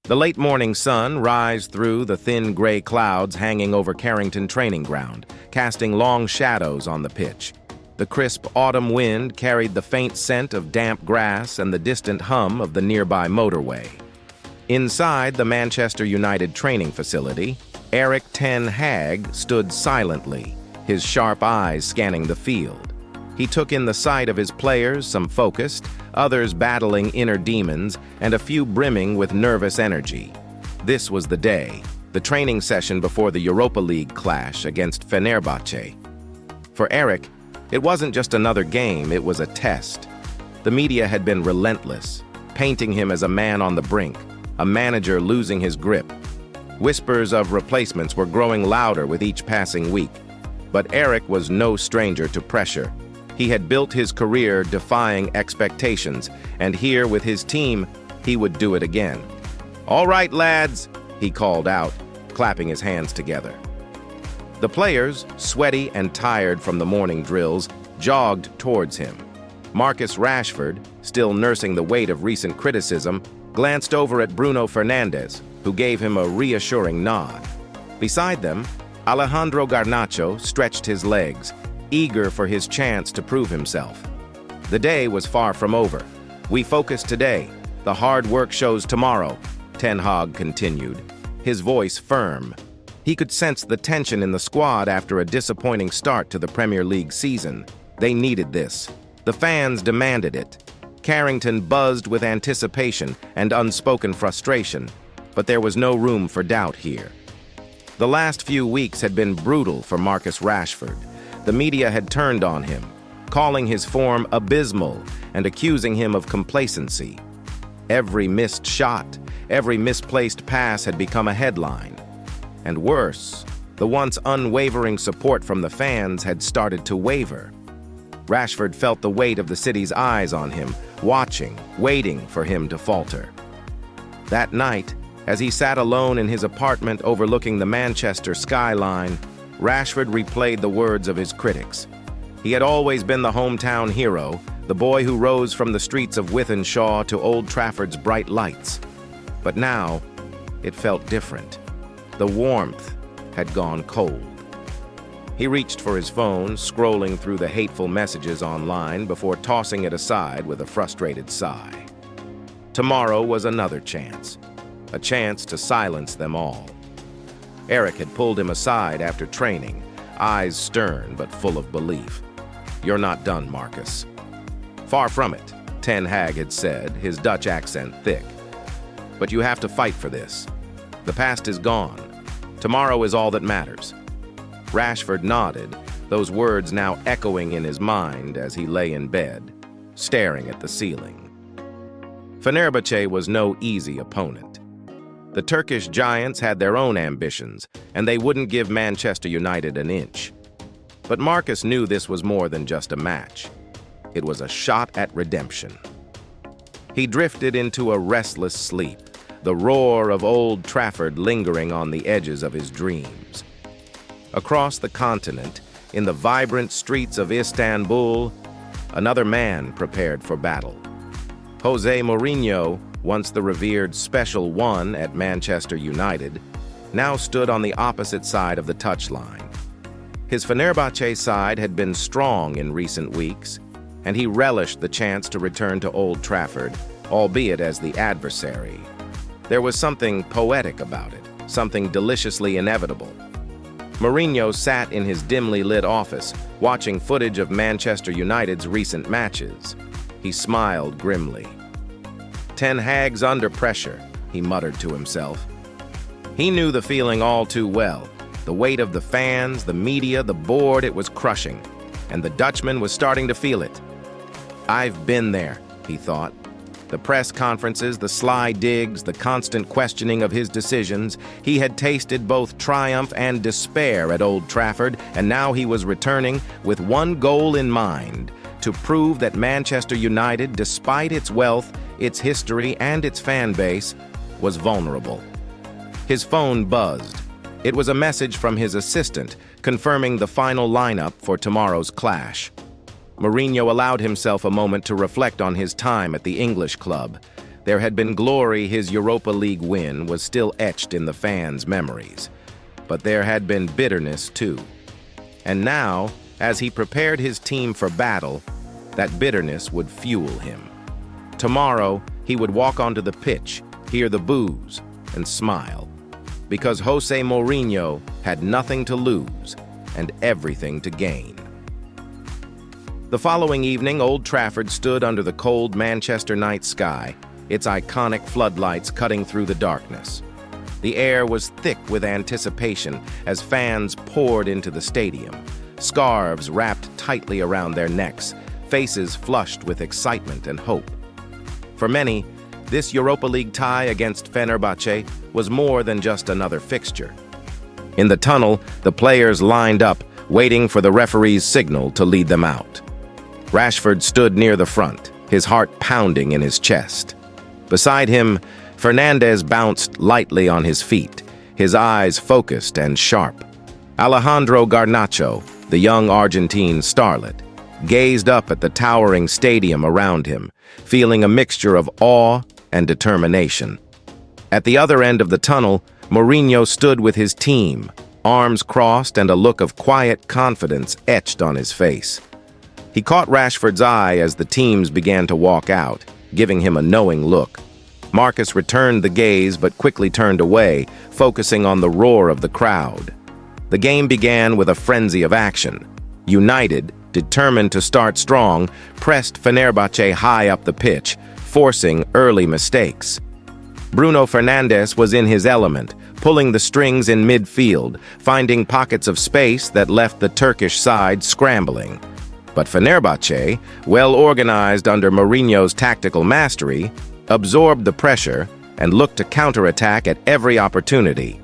The late morning sun rised through the thin gray clouds hanging over Carrington training ground, casting long shadows on the pitch. The crisp autumn wind carried the faint scent of damp grass and the distant hum of the nearby motorway. Inside the Manchester United training facility, Erik ten Hag stood silently, his sharp eyes scanning the field. He took in the sight of his players, some focused, others battling inner demons, and a few brimming with nervous energy. This was the day, the training session before the Europa League clash against Fenerbahce. For Erik, it wasn't just another game, it was a test. The media had been relentless, painting him as a man on the brink, a manager losing his grip. Whispers of replacements were growing louder with each passing week. But Erik was no stranger to pressure. He had built his career defying expectations, and here with his team, he would do it again. "All right, lads," he called out, clapping his hands together. The players, sweaty and tired from the morning drills, jogged towards him. Marcus Rashford, still nursing the weight of recent criticism, glanced over at Bruno Fernandes, who gave him a reassuring nod. Beside them, Alejandro Garnacho stretched his legs, eager for his chance to prove himself. The day was far from over. "We focus today. The hard work shows tomorrow," Ten Hag continued, his voice firm. He could sense the tension in the squad after a disappointing start to the Premier League season. They needed this. The fans demanded it. Carrington buzzed with anticipation and unspoken frustration, but there was no room for doubt here. The last few weeks had been brutal for Marcus Rashford. The media had turned on him, calling his form abysmal and accusing him of complacency. Every missed shot, every misplaced pass had become a headline. And worse, the once unwavering support from the fans had started to waver. Rashford felt the weight of the city's eyes on him, watching, waiting for him to falter. That night, as he sat alone in his apartment overlooking the Manchester skyline, Rashford replayed the words of his critics. He had always been the hometown hero, the boy who rose from the streets of Wythenshawe to Old Trafford's bright lights. But now, it felt different. The warmth had gone cold. He reached for his phone, scrolling through the hateful messages online before tossing it aside with a frustrated sigh. Tomorrow was another chance, a chance to silence them all. Erik had pulled him aside after training, eyes stern but full of belief. "You're not done, Marcus." "Far from it," Ten Hag had said, his Dutch accent thick. "But you have to fight for this. The past is gone. Tomorrow is all that matters." Rashford nodded, those words now echoing in his mind as he lay in bed, staring at the ceiling. Fenerbahce was no easy opponent. The Turkish giants had their own ambitions, and they wouldn't give Manchester United an inch. But Marcus knew this was more than just a match. It was a shot at redemption. He drifted into a restless sleep, the roar of Old Trafford lingering on the edges of his dreams. Across the continent, in the vibrant streets of Istanbul, another man prepared for battle. Jose Mourinho, once the revered Special One at Manchester United, now stood on the opposite side of the touchline. His Fenerbahce side had been strong in recent weeks, and he relished the chance to return to Old Trafford, albeit as the adversary. There was something poetic about it, something deliciously inevitable. Mourinho sat in his dimly lit office, watching footage of Manchester United's recent matches. He smiled grimly. "Ten Hag's under pressure," he muttered to himself. He knew the feeling all too well. The weight of the fans, the media, the board, it was crushing, and the Dutchman was starting to feel it. "I've been there," he thought. The press conferences, the sly digs, the constant questioning of his decisions. He had tasted both triumph and despair at Old Trafford, and now he was returning with one goal in mind: to prove that Manchester United, despite its wealth, its history, and its fan base, was vulnerable. His phone buzzed. It was a message from his assistant, confirming the final lineup for tomorrow's clash. Mourinho allowed himself a moment to reflect on his time at the English club. There had been glory. His Europa League win was still etched in the fans' memories. But there had been bitterness too. And now, as he prepared his team for battle, that bitterness would fuel him. Tomorrow, he would walk onto the pitch, hear the boos, and smile. Because Jose Mourinho had nothing to lose and everything to gain. The following evening, Old Trafford stood under the cold Manchester night sky, its iconic floodlights cutting through the darkness. The air was thick with anticipation as fans poured into the stadium, scarves wrapped tightly around their necks, faces flushed with excitement and hope. For many, this Europa League tie against Fenerbahçe was more than just another fixture. In the tunnel, the players lined up, waiting for the referee's signal to lead them out. Rashford stood near the front, his heart pounding in his chest. Beside him, Fernandes bounced lightly on his feet, his eyes focused and sharp. Alejandro Garnacho, the young Argentine starlet, gazed up at the towering stadium around him, feeling a mixture of awe and determination. At the other end of the tunnel, Mourinho stood with his team, arms crossed and a look of quiet confidence etched on his face. He caught Rashford's eye as the teams began to walk out, giving him a knowing look. Marcus returned the gaze but quickly turned away, focusing on the roar of the crowd. The game began with a frenzy of action. United, determined to start strong, pressed Fenerbahçe high up the pitch, forcing early mistakes. Bruno Fernandes was in his element, pulling the strings in midfield, finding pockets of space that left the Turkish side scrambling. But Fenerbahçe, well organized under Mourinho's tactical mastery, absorbed the pressure and looked to counterattack at every opportunity.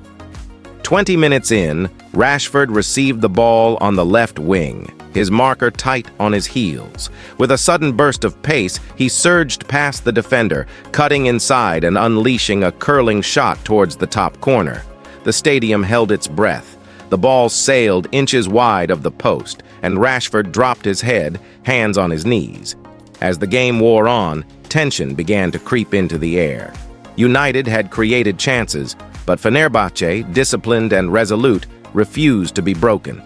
20 minutes in, Rashford received the ball on the left wing, his marker tight on his heels. With a sudden burst of pace, he surged past the defender, cutting inside and unleashing a curling shot towards the top corner. The stadium held its breath. The ball sailed inches wide of the post, and Rashford dropped his head, hands on his knees. As the game wore on, tension began to creep into the air. United had created chances, but Fenerbahçe, disciplined and resolute, refused to be broken.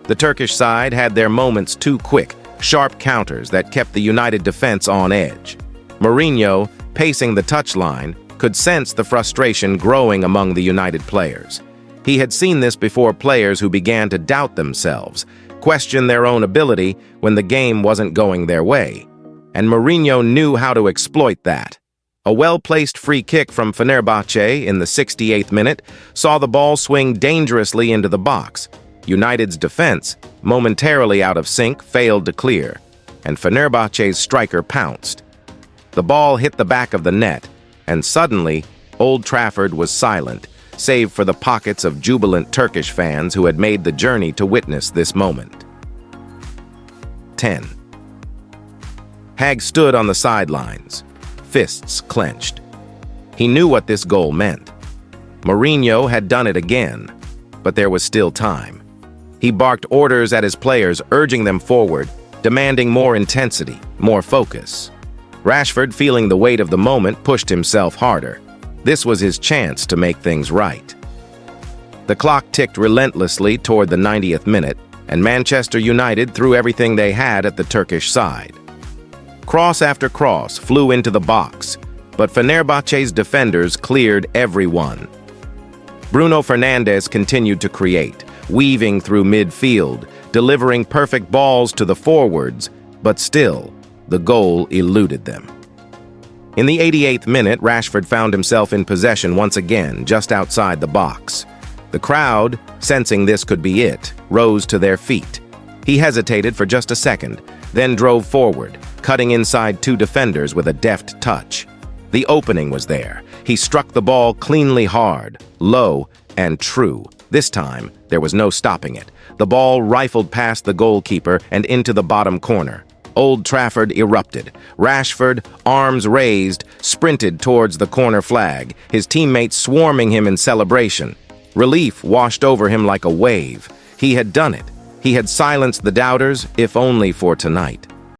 The Turkish side had their moments too quick, sharp counters that kept the United defense on edge. Mourinho, pacing the touchline, could sense the frustration growing among the United players. He had seen this before players who began to doubt themselves, question their own ability when the game wasn't going their way. And Mourinho knew how to exploit that. A well-placed free kick from Fenerbahçe in the 68th minute saw the ball swing dangerously into the box. United's defense, momentarily out of sync, failed to clear, and Fenerbahçe's striker pounced. The ball hit the back of the net, and suddenly, Old Trafford was silent, save for the pockets of jubilant Turkish fans who had made the journey to witness this moment. 10. Hag stood on the sidelines, fists clenched. He knew what this goal meant. Mourinho had done it again, but there was still time. He barked orders at his players, urging them forward, demanding more intensity, more focus. Rashford, feeling the weight of the moment, pushed himself harder. This was his chance to make things right. The clock ticked relentlessly toward the 90th minute, and Manchester United threw everything they had at the Turkish side. Cross after cross flew into the box, but Fenerbahçe's defenders cleared every one. Bruno Fernandes continued to create, weaving through midfield, delivering perfect balls to the forwards, but still, the goal eluded them. In the 88th minute, Rashford found himself in possession once again, just outside the box. The crowd, sensing this could be it, rose to their feet. He hesitated for just a second, then drove forward, cutting inside two defenders with a deft touch. The opening was there. He struck the ball cleanly hard, low, and true. This time, there was no stopping it. The ball rifled past the goalkeeper and into the bottom corner. Old Trafford erupted. Rashford, arms raised, sprinted towards the corner flag, his teammates swarming him in celebration. Relief washed over him like a wave. He had done it. He had silenced the doubters, if only for tonight.